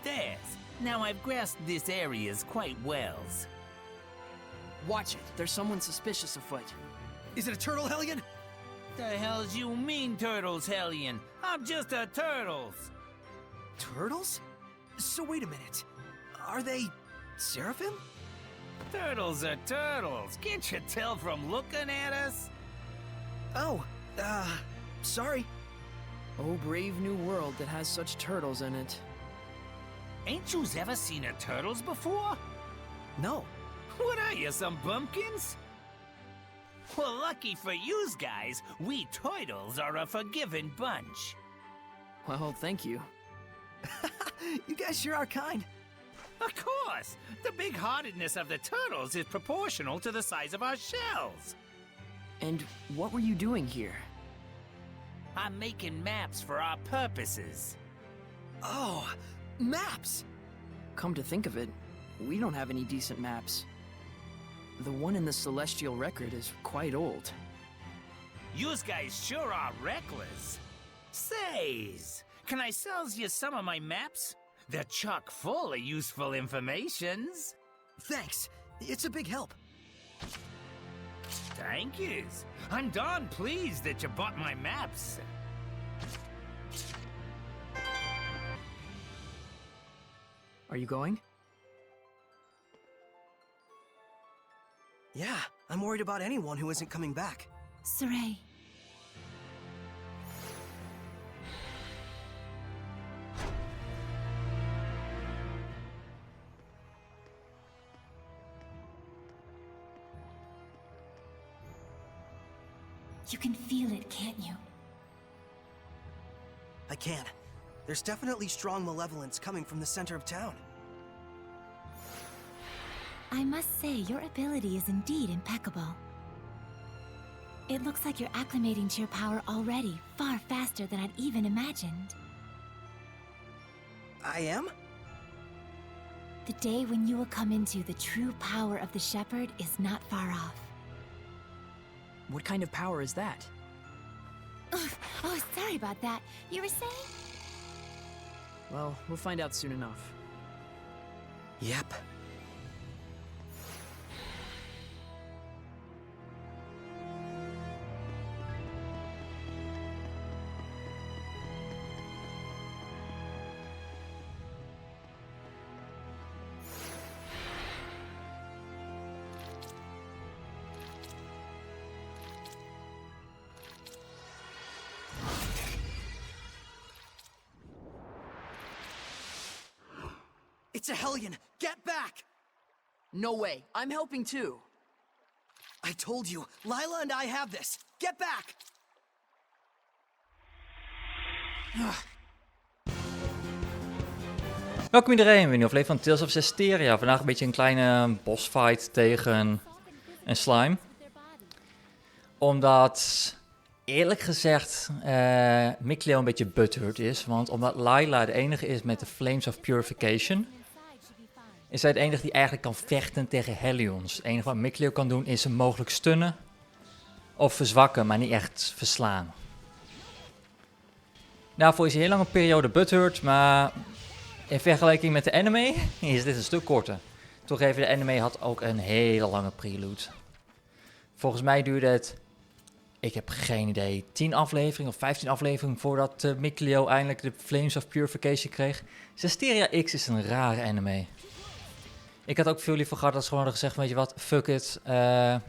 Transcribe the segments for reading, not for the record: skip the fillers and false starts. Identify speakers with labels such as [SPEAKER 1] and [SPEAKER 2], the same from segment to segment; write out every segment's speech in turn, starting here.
[SPEAKER 1] There's. Now I've grasped this areas quite well.
[SPEAKER 2] Watch it. There's someone suspicious afoot.
[SPEAKER 3] Is it a turtle, Hellion?
[SPEAKER 1] The hell's you mean, Turtles, Hellion? I'm just a Turtles.
[SPEAKER 3] Turtles? So wait a minute. Are they seraphim?
[SPEAKER 1] Turtles are turtles. Can't you tell from looking at us?
[SPEAKER 3] Oh, sorry.
[SPEAKER 2] Oh, brave new world that has such turtles in it.
[SPEAKER 1] Ain't yous ever seen a turtles before?
[SPEAKER 3] No.
[SPEAKER 1] What are you, some bumpkins? Well, lucky for yous guys, we turtles are a forgiving bunch.
[SPEAKER 2] Well, thank you.
[SPEAKER 3] You guys sure are kind.
[SPEAKER 1] Of course! The big-heartedness of the turtles is proportional to the size of our shells.
[SPEAKER 2] And what were you doing here?
[SPEAKER 1] I'm making maps for our purposes.
[SPEAKER 3] Oh, maps!
[SPEAKER 2] Come to think of it, we don't have any decent maps. The one in the Celestial Record is quite old.
[SPEAKER 1] Yous guys sure are reckless. Says, can I sells you some of my maps? They're chock full of useful informations.
[SPEAKER 3] Thanks. It's a big help.
[SPEAKER 1] Thank yous. I'm darn pleased that you bought my maps.
[SPEAKER 2] Are you going?
[SPEAKER 3] Yeah, I'm worried about anyone who isn't coming back.
[SPEAKER 4] Saray. You can feel it, can't you?
[SPEAKER 3] I can. There's definitely strong malevolence coming from the center of town.
[SPEAKER 4] I must say, your ability is indeed impeccable. It looks like you're acclimating to your power already, far faster than I'd even imagined.
[SPEAKER 3] I am?
[SPEAKER 4] The day when you will come into the true power of the Shepherd is not far off.
[SPEAKER 2] What kind of power is that?
[SPEAKER 4] Oh, sorry about that. You were saying?
[SPEAKER 2] Well, we'll find out soon enough.
[SPEAKER 3] Yep. It's a Hellion! Get back!
[SPEAKER 2] No way, I'm helping too.
[SPEAKER 3] I told you, Lila and I have this! Get back!
[SPEAKER 5] Welkom iedereen, weer een nieuwe aflevering van Tales of Zestiria. Vandaag een beetje een kleine bossfight tegen een slime. Omdat, eerlijk gezegd, Mikleo een beetje butthurt is. Want omdat Lila de enige is met de Flames of Purification, is zij de enige die eigenlijk kan vechten tegen Hellions. Het enige wat Mikleo kan doen is hem mogelijk stunnen of verzwakken, maar niet echt verslaan. Daarvoor is hij heel lang een periode butthurt, maar in vergelijking met de anime is dit een stuk korter. Toegeven, de anime had ook een hele lange prelude. Volgens mij duurde het, ik heb geen idee, 10 afleveringen of 15 afleveringen voordat Mikleo eindelijk de Flames of Purification kreeg. Zestiria X is een rare anime. Ik had ook veel liever gehad dat ze gewoon hadden gezegd, weet je wat, fuck it. We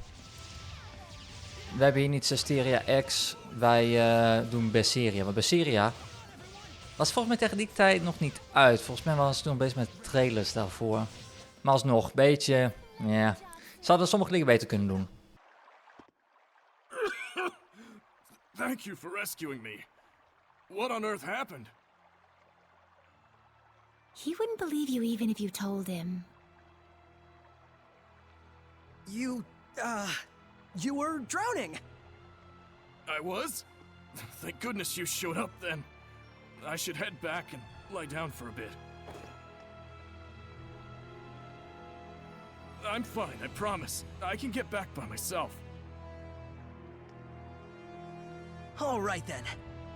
[SPEAKER 5] hebben hier niet Zestiria X, wij doen Berseria. Maar Berseria was volgens mij tegen die tijd nog niet uit. Volgens mij was ze toen bezig met trailers daarvoor. Maar alsnog, een beetje, ja. Ze hadden sommige dingen beter kunnen doen.
[SPEAKER 6] Thank you for rescuing me. What on earth happened?
[SPEAKER 4] He wouldn't believe you even if you told him.
[SPEAKER 3] You were drowning!
[SPEAKER 6] I was? Thank goodness you showed up then. I should head back and lie down for a bit. I'm fine, I promise. I can get back by myself.
[SPEAKER 3] Alright then.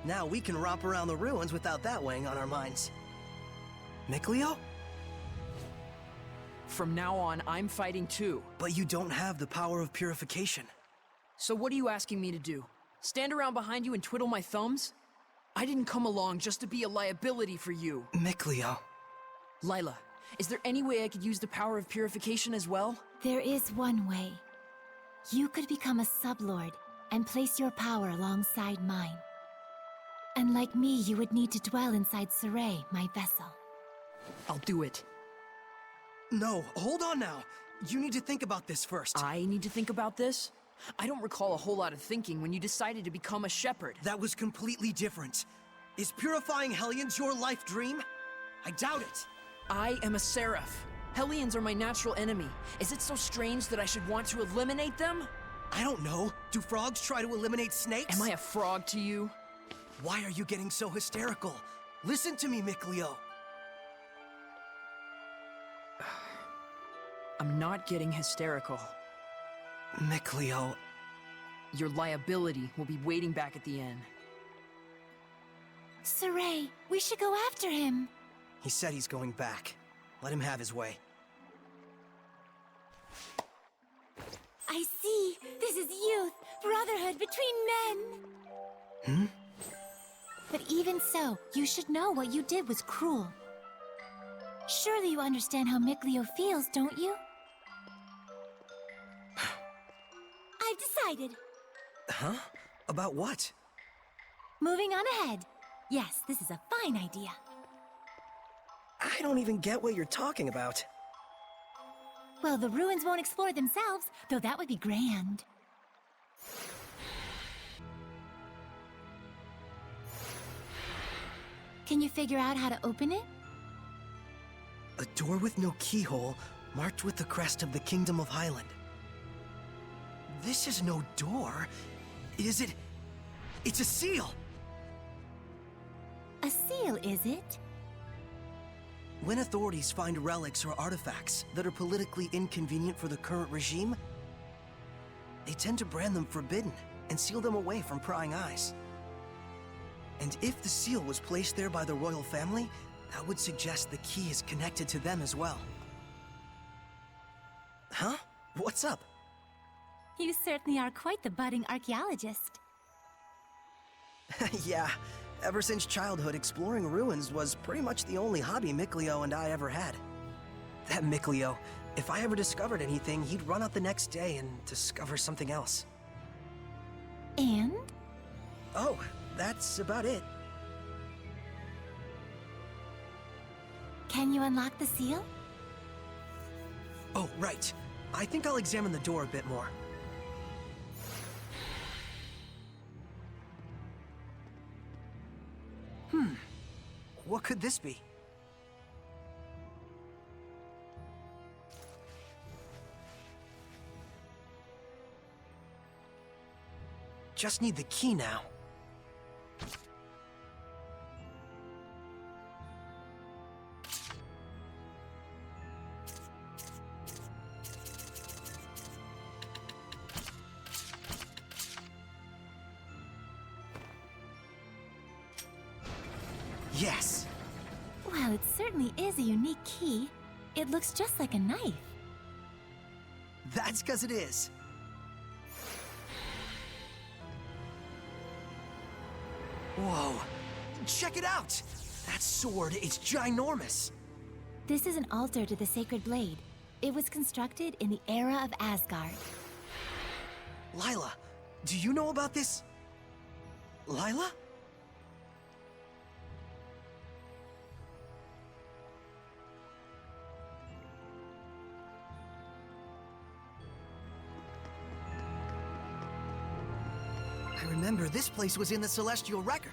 [SPEAKER 3] Now we can romp around the ruins without that weighing on our minds. Mikleo?
[SPEAKER 2] From now on, I'm fighting too.
[SPEAKER 3] But you don't have the power of purification.
[SPEAKER 2] So what are you asking me to do? Stand around behind you and twiddle my thumbs? I didn't come along just to be a liability for you.
[SPEAKER 3] Mikleo.
[SPEAKER 2] Lila, is there any way I could use the power of purification as well?
[SPEAKER 4] There is one way. You could become a sublord and place your power alongside mine. And like me, you would need to dwell inside Saray, my vessel.
[SPEAKER 2] I'll do it.
[SPEAKER 3] No, hold on now. You need to think about this first.
[SPEAKER 2] I need to think about this? I don't recall a whole lot of thinking when you decided to become a shepherd.
[SPEAKER 3] That was completely different. Is purifying Hellions your life dream? I doubt it.
[SPEAKER 2] I am a seraph. Hellions are my natural enemy. Is it so strange that I should want to eliminate them?
[SPEAKER 3] I don't know. Do frogs try to eliminate snakes?
[SPEAKER 2] Am I a frog to you?
[SPEAKER 3] Why are you getting so hysterical? Listen to me, Mikleo.
[SPEAKER 2] I'm not getting hysterical.
[SPEAKER 3] Mikleo.
[SPEAKER 2] Your liability will be waiting back at the inn.
[SPEAKER 4] Saray, we should go after him.
[SPEAKER 3] He said he's going back. Let him have his way.
[SPEAKER 4] I see. This is youth, brotherhood between men. But even so, you should know what you did was cruel. Surely you understand how Mikleo feels, don't you? I've decided.
[SPEAKER 3] Huh? About what?
[SPEAKER 4] Moving on ahead. Yes, this is a fine idea.
[SPEAKER 3] I don't even get what you're talking about.
[SPEAKER 4] Well, the ruins won't explore themselves, though that would be grand. Can you figure out how to open it?
[SPEAKER 3] A door with no keyhole, marked with the crest of the Kingdom of Highland. This is no door. Is it? It's a seal!
[SPEAKER 4] A seal, is it?
[SPEAKER 3] When authorities find relics or artifacts that are politically inconvenient for the current regime, they tend to brand them forbidden and seal them away from prying eyes. And if the seal was placed there by the royal family, that would suggest the key is connected to them as well. Huh? What's up?
[SPEAKER 4] You certainly are quite the budding archaeologist.
[SPEAKER 3] Yeah, ever since childhood, exploring ruins was pretty much the only hobby Mikleo and I ever had. That Mikleo, if I ever discovered anything, he'd run out the next day and discover something else.
[SPEAKER 4] And?
[SPEAKER 3] Oh, that's about it.
[SPEAKER 4] Can you unlock the seal?
[SPEAKER 3] Oh, right. I think I'll examine the door a bit more. What could this be? Just need the key now. Yes!
[SPEAKER 4] Well, it certainly is a unique key. It looks just like a knife.
[SPEAKER 3] That's 'cause it is. Whoa! Check it out! That sword is ginormous!
[SPEAKER 4] This is an altar to the sacred blade. It was constructed in the era of Asgard.
[SPEAKER 3] Lila, do you know about this? Lila? I remember this place was in the Celestial Record.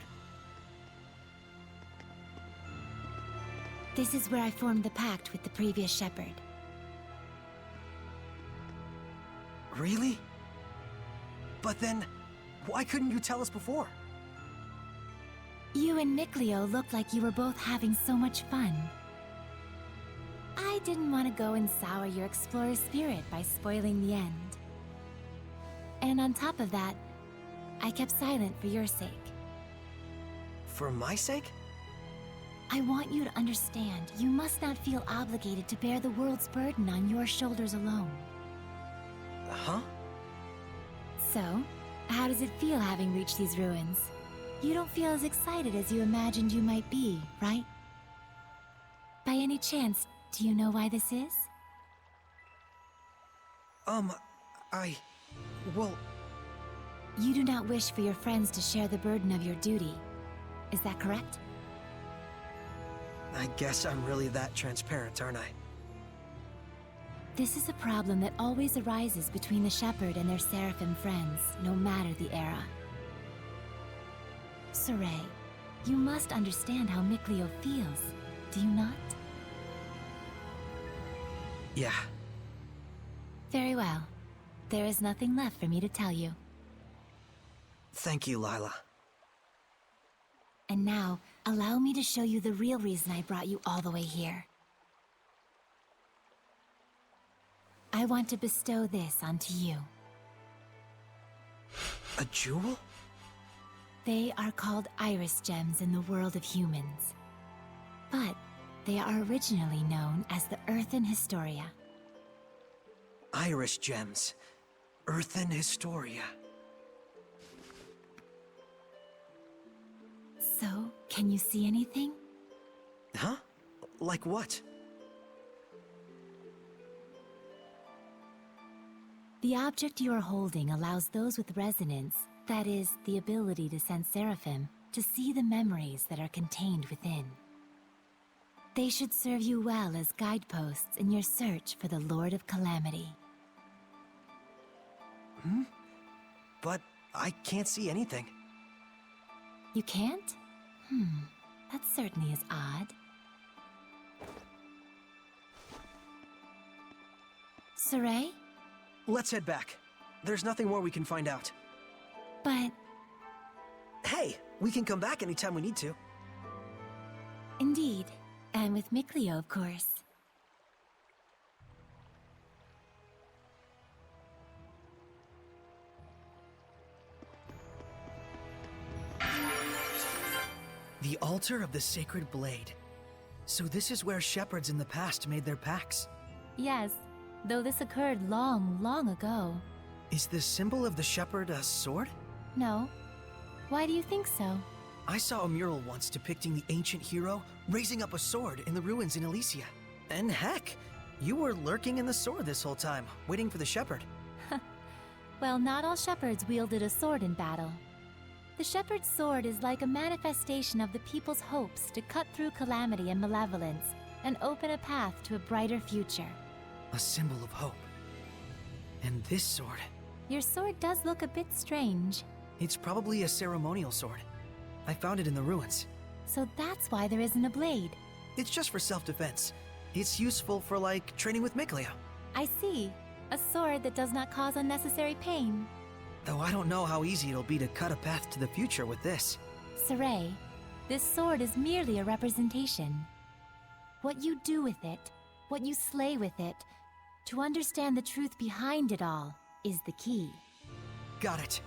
[SPEAKER 4] This is where I formed the pact with the previous shepherd.
[SPEAKER 3] Really? But then, why couldn't you tell us before?
[SPEAKER 4] You and Mikleo looked like you were both having so much fun. I didn't want to go and sour your explorer's spirit by spoiling the end. And on top of that, I kept silent for your sake.
[SPEAKER 3] For my sake?
[SPEAKER 4] I want you to understand, you must not feel obligated to bear the world's burden on your shoulders alone.
[SPEAKER 3] Huh?
[SPEAKER 4] So, how does it feel having reached these ruins? You don't feel as excited as you imagined you might be, right? By any chance, do you know why this is?
[SPEAKER 3] Well...
[SPEAKER 4] You do not wish for your friends to share the burden of your duty. Is that correct?
[SPEAKER 3] I guess I'm really that transparent, aren't I?
[SPEAKER 4] This is a problem that always arises between the shepherd and their seraphim friends, no matter the era. Saray, you must understand how Mikleo feels, do you not?
[SPEAKER 3] Yeah.
[SPEAKER 4] Very well. There is nothing left for me to tell you.
[SPEAKER 3] Thank you, Lila.
[SPEAKER 4] And now, allow me to show you the real reason I brought you all the way here. I want to bestow this onto you.
[SPEAKER 3] A jewel?
[SPEAKER 4] They are called iris gems in the world of humans. But they are originally known as the Earthen Historia.
[SPEAKER 3] Iris gems. Earthen Historia.
[SPEAKER 4] So, can you see anything?
[SPEAKER 3] Huh? Like what?
[SPEAKER 4] The object you are holding allows those with resonance, that is, the ability to sense seraphim, to see the memories that are contained within. They should serve you well as guideposts in your search for the Lord of Calamity.
[SPEAKER 3] But I can't see anything.
[SPEAKER 4] You can't? That certainly is odd. Saray?
[SPEAKER 3] Let's head back. There's nothing more we can find out.
[SPEAKER 4] But...
[SPEAKER 3] Hey, we can come back anytime we need to.
[SPEAKER 4] Indeed. And with Mikleo, of course.
[SPEAKER 3] The altar of the sacred blade. So this is where shepherds in the past made their pacts.
[SPEAKER 4] Yes, though this occurred long, long ago.
[SPEAKER 3] Is the symbol of the shepherd a sword?
[SPEAKER 4] No. Why do you think so?
[SPEAKER 3] I saw a mural once depicting the ancient hero raising up a sword in the ruins in Elysia. And heck, you were lurking in the sword this whole time, waiting for the shepherd.
[SPEAKER 4] Well, not all shepherds wielded a sword in battle. The shepherd's sword is like a manifestation of the people's hopes to cut through calamity and malevolence and open a path to a brighter future.
[SPEAKER 3] A symbol of hope. And this sword,
[SPEAKER 4] Your sword does look a bit strange.
[SPEAKER 3] it's probably a ceremonial sword. I found it in the ruins.
[SPEAKER 4] So that's why there isn't a blade.
[SPEAKER 3] It's just for self-defense. It's useful for, like, training with Mikleo.
[SPEAKER 4] I see. A sword that does not cause unnecessary pain.
[SPEAKER 3] Though I don't know how easy it'll be to cut a path to the future with this.
[SPEAKER 4] Saray, this sword is merely a representation. What you do with it, what you slay with it, to understand the truth behind it all, is the key.
[SPEAKER 3] Got it.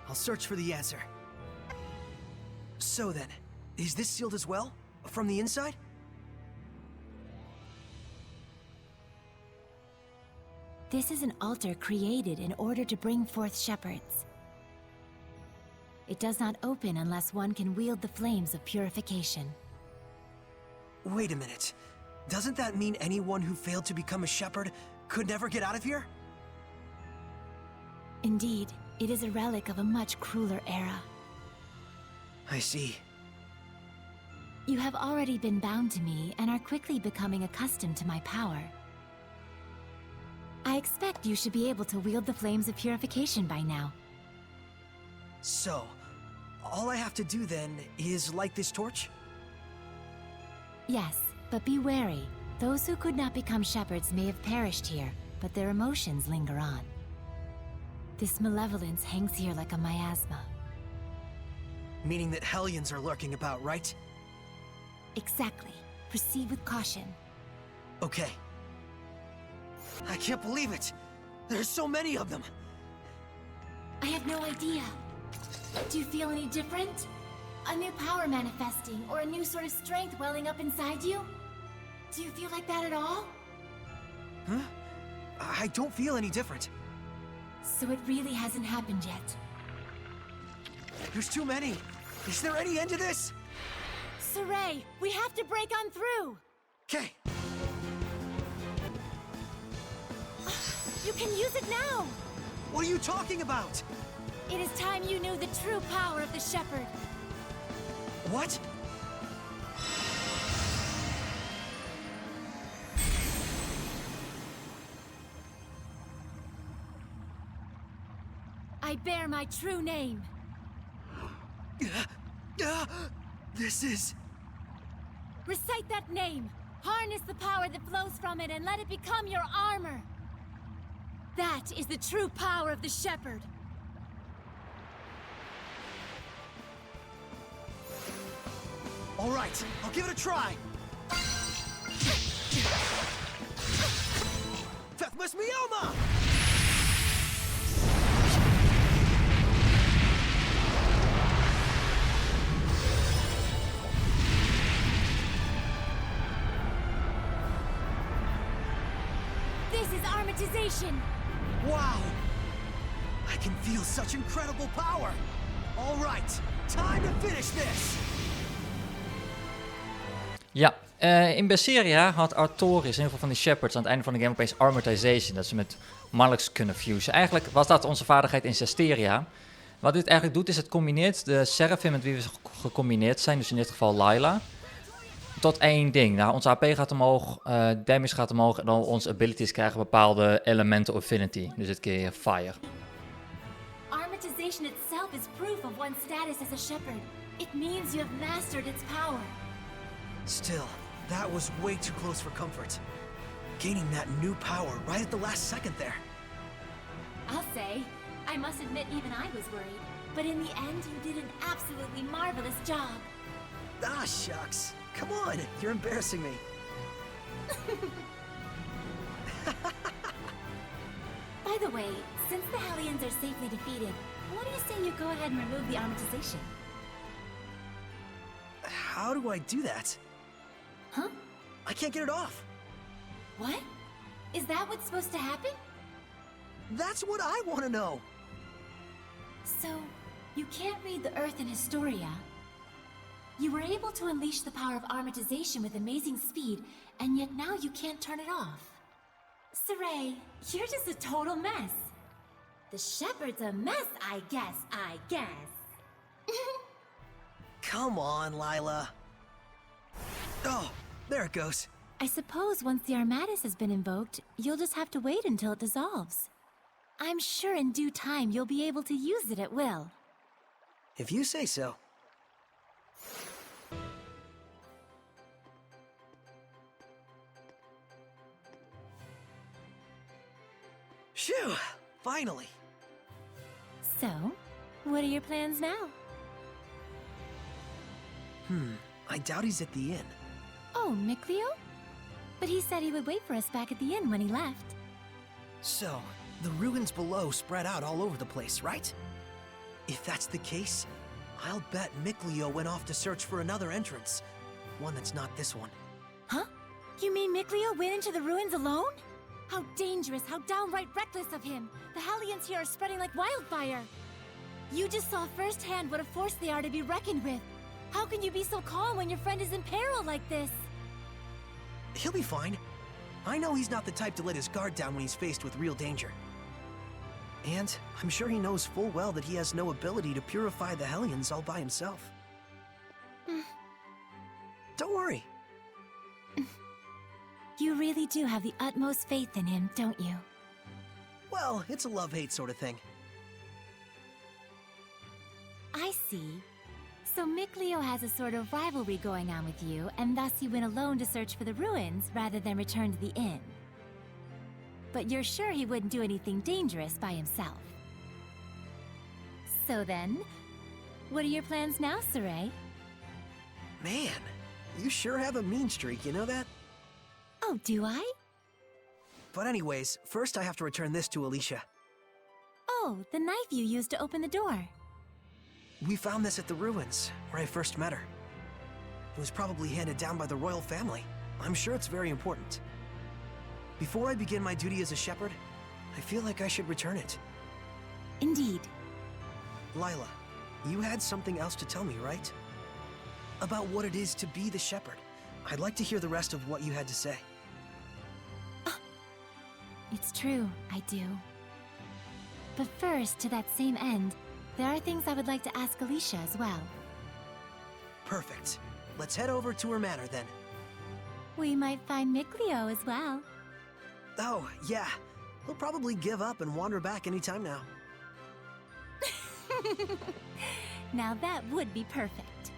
[SPEAKER 3] I'll search for the answer. So then, is this sealed as well? From the inside?
[SPEAKER 4] This is an altar created in order to bring forth shepherds. It does not open unless one can wield the flames of purification.
[SPEAKER 3] Wait a minute. Doesn't that mean anyone who failed to become a shepherd could never get out of here?
[SPEAKER 4] Indeed, it is a relic of a much crueler era.
[SPEAKER 3] I see.
[SPEAKER 4] You have already been bound to me and are quickly becoming accustomed to my power. I expect you should be able to wield the flames of purification by now.
[SPEAKER 3] So, all I have to do then is light this torch?
[SPEAKER 4] Yes, but be wary. Those who could not become shepherds may have perished here, but their emotions linger on. This malevolence hangs here like a miasma.
[SPEAKER 3] Meaning that Hellions are lurking about, right?
[SPEAKER 4] Exactly. Proceed with caution.
[SPEAKER 3] Okay. I can't believe it! There's so many of them!
[SPEAKER 4] I have no idea. Do you feel any different? A new power manifesting, or a new sort of strength welling up inside you? Do you feel like that at all?
[SPEAKER 3] Huh? I don't feel any different.
[SPEAKER 4] So it really hasn't happened yet.
[SPEAKER 3] There's too many. Is there any end to this?
[SPEAKER 4] Saray, we have to break on through!
[SPEAKER 3] Okay.
[SPEAKER 4] You can use it now!
[SPEAKER 3] What are you talking about?
[SPEAKER 4] It is time you knew the true power of the Shepherd.
[SPEAKER 3] What?
[SPEAKER 4] I bear my true name.
[SPEAKER 3] This is...
[SPEAKER 4] Recite that name. Harness the power that flows from it and let it become your armor. That is the true power of the Shepherd.
[SPEAKER 3] All right, I'll give it a try. Fethmas Mioma!
[SPEAKER 4] This is armatization.
[SPEAKER 3] Wow! I can feel such incredible power! All right, time to finish this!
[SPEAKER 5] Ja, in Zestiria had Artorias, in ieder geval van die Shepherds, aan het einde van de game opeens armatization. Dat ze met Malix kunnen fusen. Eigenlijk was dat onze vaardigheid in Zestiria. Wat dit eigenlijk doet, is het combineert de Seraphim met wie we gecombineerd zijn, dus in dit geval Layla, tot één ding. Nou, onze AP gaat omhoog, damage gaat omhoog en dan onze abilities krijgen bepaalde elementen of affinity. Dus dit keer fire.
[SPEAKER 4] Armatization itself is proof of one's status as a shepherd. It means you have mastered its power.
[SPEAKER 3] Still, that was way too close for comfort. Gaining that new power right at the last second there.
[SPEAKER 4] I'll say, I must admit even I was worried. But in the end, you did an absolutely marvelous job.
[SPEAKER 3] Ah, shucks. Come on, you're embarrassing me.
[SPEAKER 4] By the way, since the Hellions are safely defeated, what do you say you go ahead and remove the armatization?
[SPEAKER 3] How do I do that?
[SPEAKER 4] Huh?
[SPEAKER 3] I can't get it off.
[SPEAKER 4] What? Is that what's supposed to happen?
[SPEAKER 3] That's what I want to know.
[SPEAKER 4] So, you can't read the Earth in Historia. You were able to unleash the power of armatization with amazing speed, and yet now you can't turn it off. Saray, you're just a total mess. The Shepherd's a mess, I guess.
[SPEAKER 3] Come on, Lila. Oh, there it goes.
[SPEAKER 4] I suppose once the Armatus has been invoked, you'll just have to wait until it dissolves. I'm sure in due time you'll be able to use it at will.
[SPEAKER 3] If you say so. Phew, finally.
[SPEAKER 4] So, what are your plans now?
[SPEAKER 3] I doubt he's at the inn.
[SPEAKER 4] Oh, Mikleo? But he said he would wait for us back at the inn when he left.
[SPEAKER 3] So, the ruins below spread out all over the place, right? If that's the case, I'll bet Mikleo went off to search for another entrance. One that's not this one.
[SPEAKER 4] Huh? You mean Mikleo went into the ruins alone? How dangerous, how downright reckless of him! The Hellions here are spreading like wildfire! You just saw firsthand what a force they are to be reckoned with. How can you be so calm when your friend is in peril like this?
[SPEAKER 3] He'll be fine. I know he's not the type to let his guard down when he's faced with real danger. And I'm sure he knows full well that he has no ability to purify the Hellions all by himself. Don't worry.
[SPEAKER 4] You really do have the utmost faith in him, don't you?
[SPEAKER 3] Well, it's a love-hate sort of thing.
[SPEAKER 4] I see. So Mikleo has a sort of rivalry going on with you, and thus he went alone to search for the ruins rather than return to the inn. But you're sure he wouldn't do anything dangerous by himself. So then, what are your plans now, Saray?
[SPEAKER 3] Man, you sure have a mean streak, you know that?
[SPEAKER 4] Oh, do I?
[SPEAKER 3] But anyways, first I have to return this to Alicia.
[SPEAKER 4] Oh, the knife you used to open the door.
[SPEAKER 3] We found this at the ruins, where I first met her. It was probably handed down by the royal family. I'm sure it's very important. Before I begin my duty as a shepherd, I feel like I should return it.
[SPEAKER 4] Indeed.
[SPEAKER 3] Lila, you had something else to tell me, right? About what it is to be the shepherd. I'd like to hear the rest of what you had to say.
[SPEAKER 4] It's true, I do. But first, to that same end, there are things I would like to ask Alicia as well.
[SPEAKER 3] Perfect. Let's head over to her manor then.
[SPEAKER 4] We might find Mikleo as well.
[SPEAKER 3] Oh, yeah. He'll probably give up and wander back any time now.
[SPEAKER 4] Now that would be perfect.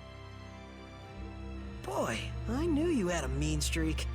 [SPEAKER 3] Boy, I knew you had a mean streak.